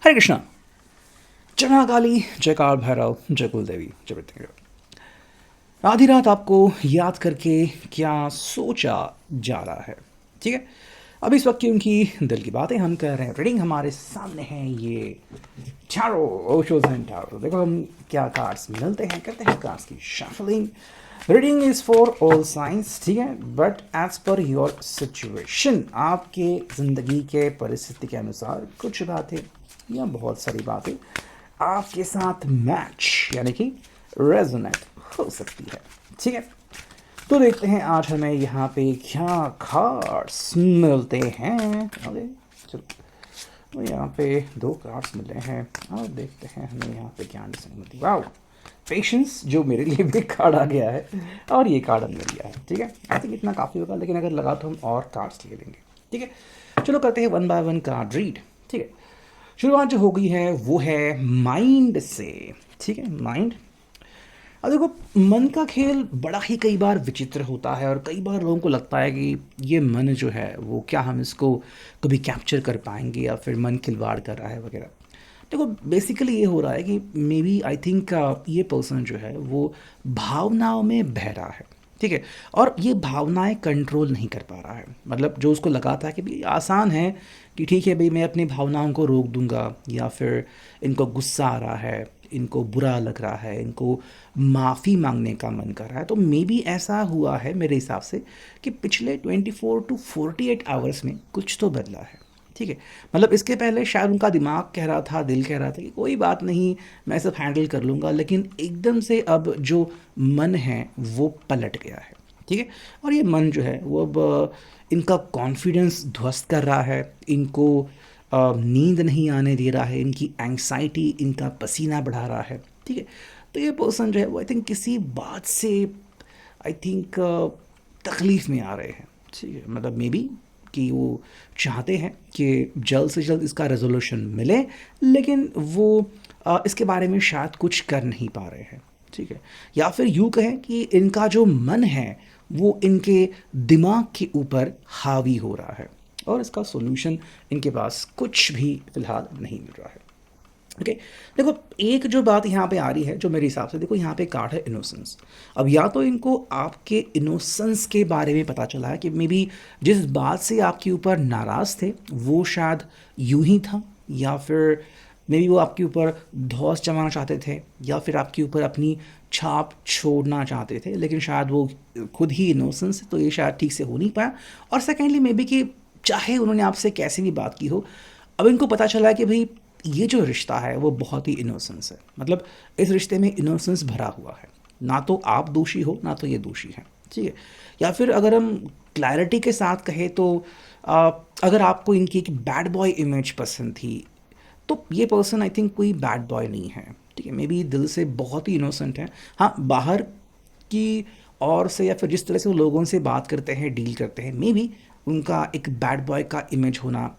हरे कृष्णा। जय महाकाली, जय काल भैरव, जय कुल देवी, जय मृत्युंजय। आधी रात आपको याद करके क्या सोचा जा रहा है? ठीक है, अब इस वक्त की उनकी दिल की बातें हम कर रहे हैं। रीडिंग हमारे सामने है ये टैरो, ओशोज एंड टैरो। देखो हम क्या कार्ड्स मिलते हैं, करते हैं कार्ड्स की shuffling. Reading is for all science, ठीक है, but as per your situation, आपके ज़िंदगी के परिस्थिति के अनुसार कुछ बातें या बहुत सारी बातें आपके साथ मैच यानी कि रेजोनेट हो सकती है। ठीक है, तो देखते हैं आज हमें यहाँ पे क्या कार्ड्स मिलते हैं। ओके चलो, तो यहाँ पे 2 कार्ड्स मिले हैं और देखते हैं हमें यहाँ पे क्या डिसाइड मिलती है। वाओ, पेशेंस, जो मेरे लिए भी कार्ड आ गया है और ये कार्ड मिल गया है। ठीक है, आई थिंक इतना काफ़ी होगा, लेकिन अगर लगा तो हम और कार्ड्स ले लेंगे। ठीक है, चलो करते हैं 1 बाय 1 कार्ड रीड। ठीक है, शुरुआत जो हो गई है वो है माइंड से। ठीक है, माइंड। अब देखो, मन का खेल बड़ा ही कई बार विचित्र होता है और कई बार लोगों को लगता है कि ये मन जो है वो क्या हम इसको कभी कैप्चर कर पाएंगे या फिर मन खिलवाड़ कर रहा है वगैरह। देखो बेसिकली ये हो रहा है कि मे बी आई थिंक ये पर्सन जो है वो भावनाओं में बह रहा है। ठीक है, और ये भावनाएं कंट्रोल नहीं कर पा रहा है। मतलब जो उसको लगा था कि भाई आसान है कि ठीक है भाई मैं अपनी भावनाओं को रोक दूंगा, या फिर इनको गुस्सा आ रहा है, इनको बुरा लग रहा है, इनको माफ़ी मांगने का मन कर रहा है, तो मे बी ऐसा हुआ है मेरे हिसाब से कि पिछले 24 टू 48 आवर्स में कुछ तो बदला है। ठीक है, मतलब इसके पहले शायद उनका दिमाग कह रहा था, दिल कह रहा था कि कोई बात नहीं, मैं सब हैंडल कर लूँगा, लेकिन एकदम से अब जो मन है वो पलट गया है। ठीक है, और ये मन जो है वो अब इनका कॉन्फिडेंस ध्वस्त कर रहा है, इनको नींद नहीं आने दे रहा है, इनकी एंग्जाइटी, इनका पसीना बढ़ा रहा है। ठीक है, तो ये पर्सन जो है वो आई थिंक किसी बात से आई थिंक तकलीफ़ में आ रहे हैं। ठीक है, मतलब मे बी कि वो चाहते हैं कि जल्द से जल्द इसका रेजोल्यूशन मिले, लेकिन वो इसके बारे में शायद कुछ कर नहीं पा रहे हैं। ठीक है, या फिर यूँ कहें कि इनका जो मन है वो इनके दिमाग के ऊपर हावी हो रहा है और इसका सॉल्यूशन इनके पास कुछ भी फ़िलहाल नहीं मिल रहा है। ओके, देखो एक जो बात यहाँ पे आ रही है जो मेरे हिसाब से, देखो यहाँ पे कार्ड है इनोसेंस। अब या तो इनको आपके इनोसेंस के बारे में पता चला है कि मे बी जिस बात से आपके ऊपर नाराज़ थे वो शायद यूं ही था, या फिर मे बी वो आपके ऊपर धौंस जमाना चाहते थे, या फिर आपके ऊपर अपनी छाप छोड़ना चाहते थे, लेकिन शायद वो खुद ही इनोसेंस है तो ये शायद ठीक से हो नहीं पाया। और सेकेंडली मे बी कि चाहे उन्होंने आपसे कैसी भी बात की हो, अब इनको पता चला है कि भाई ये जो रिश्ता है वो बहुत ही इनोसेंस है। मतलब इस रिश्ते में इनोसेंस भरा हुआ है, ना तो आप दोषी हो ना तो ये दोषी है। ठीक है, या फिर अगर हम क्लैरिटी के साथ कहें तो अगर आपको इनकी एक बैड बॉय इमेज पसंद थी तो ये पर्सन आई थिंक कोई बैड बॉय नहीं है। ठीक है, मे बी दिल से बहुत ही इनोसेंट है। हाँ, बाहर की और से या फिर जिस तरह से वो लोगों से बात करते हैं, डील करते हैं, मे बी उनका एक बैड बॉय का इमेज होना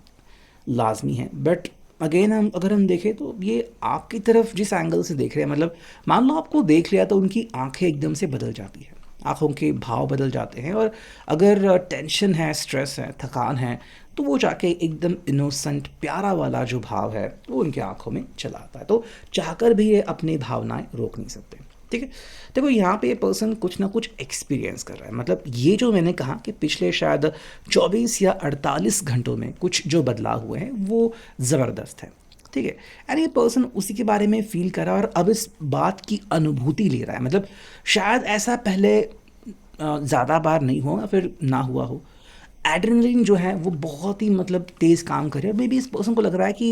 लाजमी है। बट अगेन हम अगर हम देखें तो ये आपकी तरफ जिस एंगल से देख रहे हैं, मतलब मान लो आपको देख लिया तो उनकी आंखें एकदम से बदल जाती है, आंखों के भाव बदल जाते हैं, और अगर टेंशन है, स्ट्रेस है, थकान है, तो वो जाके एकदम इनोसेंट प्यारा वाला जो भाव है वो उनकी आंखों में चला आता है। तो चाहकर भी ये अपनी भावनाएं रोक नहीं सकते। ठीक है, देखो यहाँ पे ये पर्सन कुछ ना कुछ एक्सपीरियंस कर रहा है। मतलब ये जो मैंने कहा कि पिछले शायद 24 या 48 घंटों में कुछ जो बदलाव हुए हैं वो ज़बरदस्त है। ठीक है, एंड ये पर्सन उसी के बारे में फील कर रहा है और अब इस बात की अनुभूति ले रहा है। मतलब शायद ऐसा पहले ज़्यादा बार नहीं हो या फिर ना हुआ हो। एड्रेनलिन जो है वो बहुत ही मतलब तेज़ काम करे, और मे बी इस पर्सन को लग रहा है कि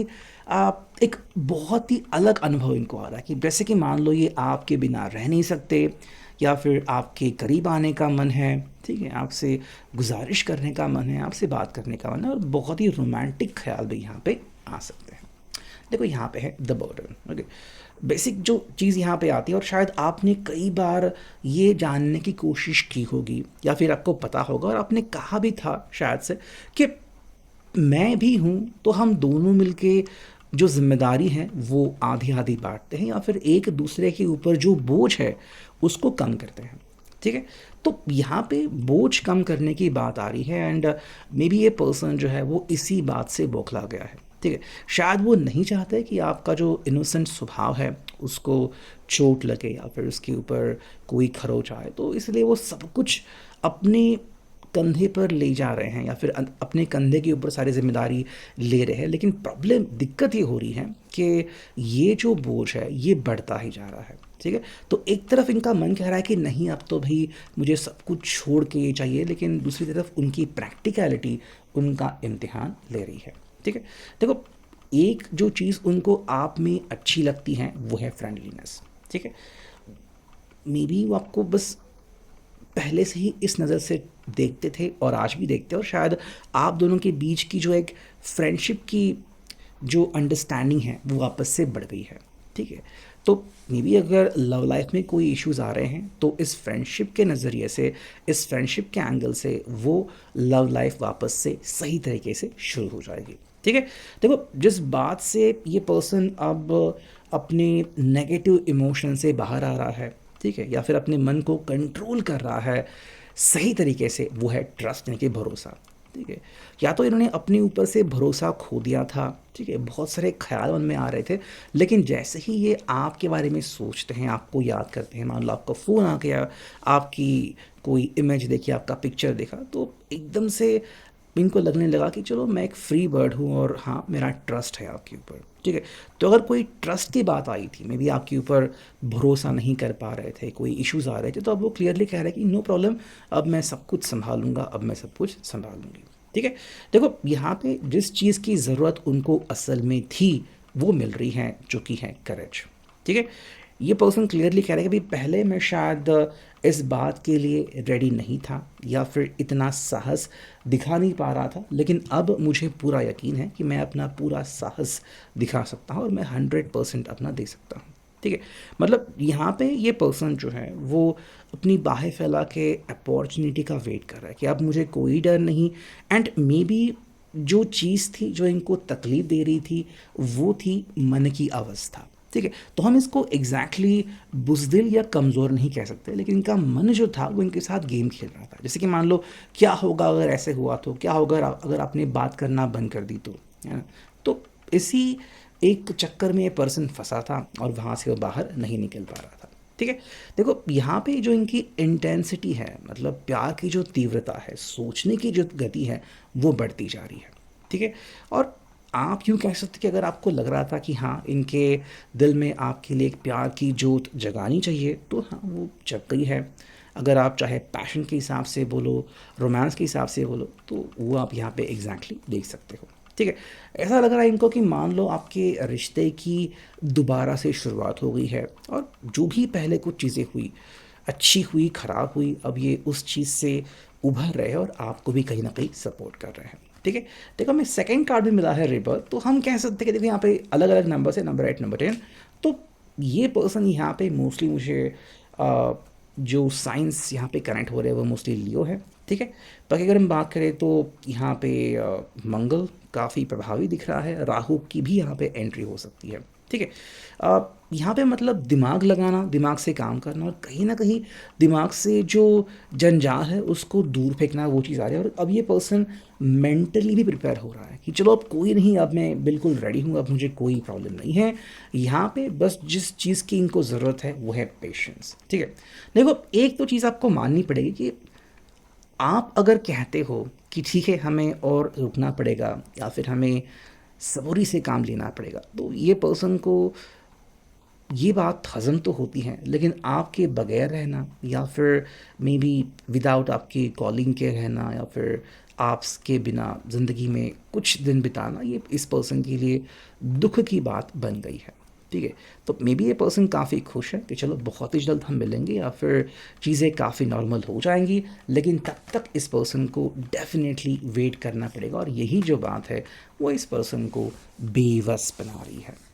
एक बहुत ही अलग अनुभव इनको आ रहा है कि जैसे कि मान लो ये आपके बिना रह नहीं सकते, या फिर आपके करीब आने का मन है। ठीक है, आपसे गुजारिश करने का मन है, आपसे बात करने का मन है, और बहुत ही रोमांटिक ख्याल भी यहाँ पे आ सकते हैं। देखो यहाँ पे है द बर्डन। ओके, बेसिक जो चीज़ यहाँ पे आती है, और शायद आपने कई बार ये जानने की कोशिश की होगी या फिर आपको पता होगा और आपने कहा भी था शायद से कि मैं भी हूँ, तो हम दोनों मिलके जो जिम्मेदारी है वो आधी आधी बांटते हैं, या फिर एक दूसरे के ऊपर जो बोझ है उसको कम करते हैं। ठीक है, तो यहाँ पे बोझ कम करने की बात आ रही है, एंड मे बी ये पर्सन जो है वो इसी बात से बौखला गया है। ठीक है। शायद वो नहीं चाहते कि आपका जो इनोसेंट स्वभाव है उसको चोट लगे या फिर उसके ऊपर कोई खरोच आए, तो इसलिए वो सब कुछ अपने कंधे पर ले जा रहे हैं या फिर अपने कंधे के ऊपर सारी जिम्मेदारी ले रहे हैं। लेकिन प्रॉब्लम, दिक्कत ये हो रही है कि ये जो बोझ है ये बढ़ता ही जा रहा है। ठीक है। तो एक तरफ इनका मन कह रहा है कि नहीं अब तो भाई मुझे सब कुछ छोड़ के ये चाहिए, लेकिन दूसरी तरफ उनकी प्रैक्टिकलिटी उनका इम्तिहान ले रही है। ठीक है। देखो, एक जो चीज़ उनको आप में अच्छी लगती है वो है फ्रेंडलीनेस। ठीक है। मे बी वो आपको बस पहले से ही इस नज़र से देखते थे और आज भी देखते हैं, और शायद आप दोनों के बीच की जो एक फ्रेंडशिप की जो अंडरस्टैंडिंग है वो आपस से बढ़ गई है। ठीक है। तो मे बी अगर लव लाइफ में कोई इश्यूज आ रहे हैं तो इस फ्रेंडशिप के नज़रिए से, इस फ्रेंडशिप के एंगल से वो लव लाइफ वापस से सही तरीके से शुरू हो जाएगी। ठीक है। देखो, जिस बात से ये पर्सन अब अपने नेगेटिव इमोशन से बाहर आ रहा है, ठीक है, या फिर अपने मन को कंट्रोल कर रहा है सही तरीके से, वो है ट्रस्ट, यानी कि भरोसा। ठीक है। या तो इन्होंने अपने ऊपर से भरोसा खो दिया था। ठीक है। बहुत सारे ख्याल मन में आ रहे थे, लेकिन जैसे ही ये आपके बारे में सोचते हैं, आपको याद करते हैं, मान लो आपका फ़ोन आ गया, आपकी कोई इमेज देखी, आपका पिक्चर देखा, तो एकदम से इनको लगने लगा कि चलो मैं एक फ्री बर्ड हूँ और हाँ मेरा ट्रस्ट है आपके ऊपर। ठीक है। तो अगर कोई ट्रस्ट की बात आई थी, मे बी आपके ऊपर भरोसा नहीं कर पा रहे थे, कोई इश्यूज आ रहे थे, तो अब वो क्लियरली कह रहे हैं कि नो प्रॉब्लम, अब मैं सब कुछ संभालूंगा, अब मैं सब कुछ संभालूंगी। ठीक है। देखो, यहाँ पे जिस चीज़ की ज़रूरत उनको असल में थी वो मिल रही है, जो कि है करेज। ठीक है। ये पर्सन क्लियरली कह रहे हैं कि भाई पहले मैं शायद इस बात के लिए रेडी नहीं था या फिर इतना साहस दिखा नहीं पा रहा था, लेकिन अब मुझे पूरा यकीन है कि मैं अपना पूरा साहस दिखा सकता हूँ और मैं 100% अपना दे सकता हूँ। ठीक है। मतलब यहाँ पे ये पर्सन जो है वो अपनी बाहें फैला के अपॉर्चुनिटी का वेट कर रहा है कि अब मुझे कोई डर नहीं। एंड मे बी जो चीज़ थी जो इनको तकलीफ दे रही थी वो थी मन की अवस्था। ठीक है। तो हम इसको एग्जैक्टली exactly बुज़दिल या कमज़ोर नहीं कह सकते, लेकिन इनका मन जो था वो इनके साथ गेम खेल रहा था। जैसे कि मान लो क्या होगा अगर ऐसे हुआ, तो क्या होगा अगर आपने बात करना बंद कर दी, तो है ना। तो इसी एक चक्कर में ये पर्सन फंसा था और वहाँ से वो बाहर नहीं निकल पा रहा था। ठीक है। देखो, यहाँ पे जो इनकी इंटेंसिटी है, मतलब प्यार की जो तीव्रता है, सोचने की जो गति है, वो बढ़ती जा रही है। ठीक है। और आप यूँ कह सकते कि अगर आपको लग रहा था कि हाँ इनके दिल में आपके लिए एक प्यार की जोत जगानी चाहिए, तो हाँ वो जग गई है। अगर आप चाहे पैशन के हिसाब से बोलो, रोमांस के हिसाब से बोलो, तो वो आप यहाँ पे एग्जैक्टली देख सकते हो। ठीक है। ऐसा लग रहा है इनको कि मान लो आपके रिश्ते की दोबारा से शुरुआत हो गई है, और जो भी पहले कुछ चीज़ें हुई, अच्छी हुई ख़राब हुई, अब ये उस चीज़ से उभर रहे हैं और आपको भी कहीं ना कहीं सपोर्ट कर रहे हैं। ठीक है। देखो, हमें सेकंड कार्ड भी मिला है रिबर्थ, तो हम कह सकते हैं कि देखो यहाँ पे अलग अलग नंबर है, नंबर 8, नंबर 10। तो ये पर्सन यहाँ पे मोस्टली मुझे जो साइंस यहाँ पे कनेक्ट हो रहे हैं वो मोस्टली लियो है। ठीक है। बाकी अगर हम बात करें तो यहाँ पे मंगल काफ़ी प्रभावी दिख रहा है, राहु की भी यहाँ पे एंट्री हो सकती है। ठीक है। यहाँ पे मतलब दिमाग लगाना, दिमाग से काम करना, और कहीं ना कहीं दिमाग से जो जंजाल है उसको दूर फेंकना, वो चीज़ आ रही है। और अब ये पर्सन मेंटली भी प्रिपेयर हो रहा है कि चलो अब कोई नहीं, अब मैं बिल्कुल रेडी हूँ, अब मुझे कोई प्रॉब्लम नहीं है। यहाँ पे बस जिस चीज़ की इनको ज़रूरत है वो है पेशेंस। ठीक है। देखो, एक तो चीज़ आपको माननी पड़ेगी कि आप अगर कहते हो कि ठीक है हमें और रुकना पड़ेगा या फिर हमें सबूरी से काम लेना पड़ेगा, तो ये पर्सन को ये बात हज़म तो होती है, लेकिन आपके बगैर रहना या फिर मे बी विदाउट आपकी कॉलिंग के रहना या फिर आपके बिना ज़िंदगी में कुछ दिन बिताना, ये इस पर्सन के लिए दुख की बात बन गई है। ठीक है। तो मे बी ये पर्सन काफ़ी खुश है कि चलो बहुत ही जल्द हम मिलेंगे या फिर चीज़ें काफ़ी नॉर्मल हो जाएंगी, लेकिन तब तक इस पर्सन को डेफिनेटली वेट करना पड़ेगा, और यही जो बात है वो इस पर्सन को बेबस बना रही है।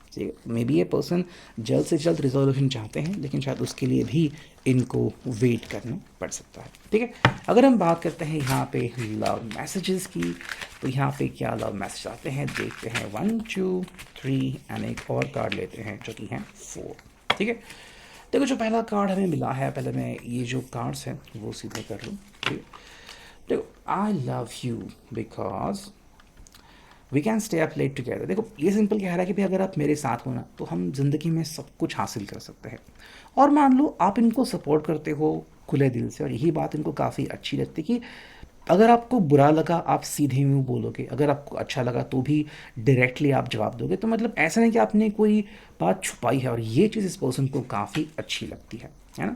मे बी ये पर्सन जल्द से जल्द रिजोल्यूशन चाहते हैं, लेकिन शायद उसके लिए भी इनको वेट करना पड़ सकता है। ठीक है। अगर हम बात करते हैं यहाँ पे लव मैसेजेस की, तो यहाँ पे क्या लव मैसेज आते हैं देखते हैं। 1 2 3 एंड एक और कार्ड लेते हैं जो कि हैं 4। ठीक है। देखो, जो पहला कार्ड हमें मिला है, पहले मैं ये जो कार्ड्स हैं वो सीधे कर लूँ। ठीक है। देखो, I love you because we can stay up late together. देखो ये सिंपल कह रहा है कि भाई अगर आप मेरे साथ हो ना तो हम ज़िंदगी में सब कुछ हासिल कर सकते हैं। और मान लो आप इनको सपोर्ट करते हो खुले दिल से, और यही बात इनको काफ़ी अच्छी लगती है कि अगर आपको बुरा लगा आप सीधे मुंह बोलोगे, अगर आपको अच्छा लगा तो भी डायरेक्टली आप जवाब दोगे। तो मतलब ऐसा नहीं कि आपने कोई बात छुपाई है, और ये चीज़ इस पर्सन को काफ़ी अच्छी लगती है ना।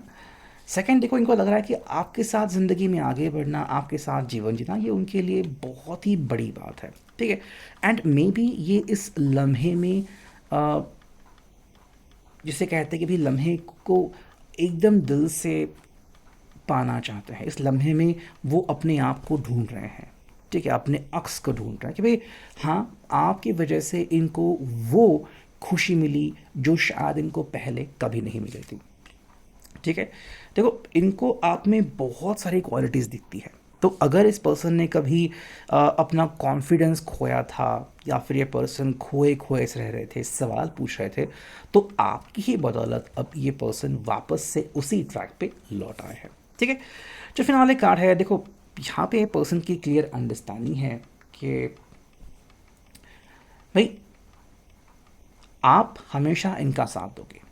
सेकंड, देखो इनको लग रहा है कि आपके साथ ज़िंदगी में आगे बढ़ना, आपके साथ जीवन जीना, ये उनके लिए बहुत ही बड़ी बात है, ठीक है। एंड मे बी ये इस लम्हे में अ, जिसे कहते हैं कि भी लम्हे को एकदम दिल से पाना चाहते हैं। इस लम्हे में वो अपने आप को ढूंढ रहे हैं, ठीक है, अपने अक्स को ढूंढ रहे हैं कि भाई हाँ, आपकी वजह से इनको वो खुशी मिली जो शायद इनको पहले कभी नहीं मिली थी, ठीक है। देखो इनको आप में बहुत सारी क्वालिटीज़ दिखती है। तो अगर इस पर्सन ने कभी अपना कॉन्फिडेंस खोया था, या फिर ये पर्सन खोए खोए से रह रहे थे, सवाल पूछ रहे थे, तो आपकी ही बदौलत अब ये पर्सन वापस से उसी ट्रैक पे लौट आए हैं, ठीक है। जो फिनाले कार्ड है, देखो यहाँ पे पर्सन की क्लियर अंडरस्टैंडिंग है कि भाई आप हमेशा इनका साथ दोगे,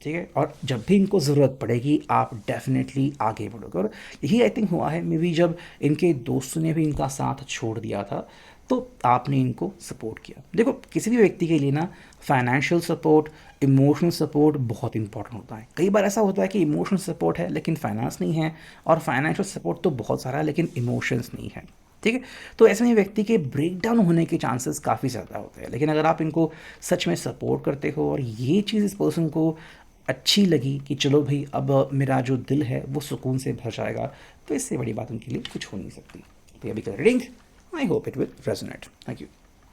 ठीक है, और जब भी इनको ज़रूरत पड़ेगी आप डेफिनेटली आगे बढ़ोगे। और यही आई थिंक हुआ है, मे बी जब इनके दोस्तों ने भी इनका साथ छोड़ दिया था तो आपने इनको सपोर्ट किया। देखो किसी भी व्यक्ति के लिए ना फाइनेंशियल सपोर्ट, इमोशनल सपोर्ट बहुत इंपॉर्टेंट होता है। कई बार ऐसा होता है कि इमोशनल सपोर्ट है लेकिन फाइनेंस नहीं है, और फाइनेंशियल सपोर्ट तो बहुत सारा है लेकिन इमोशंस नहीं है, ठीक है। तो ऐसे में व्यक्ति के ब्रेक डाउन होने के चांसेस काफ़ी ज़्यादा होते हैं। लेकिन अगर आप इनको सच में सपोर्ट करते हो और ये चीज़ इस पर्सन को अच्छी लगी कि चलो भाई अब मेरा जो दिल है वो सुकून से भर जाएगा, तो इससे बड़ी बात उनके लिए कुछ हो नहीं सकती। तो अभी का reading, I hope it will resonate. Thank you.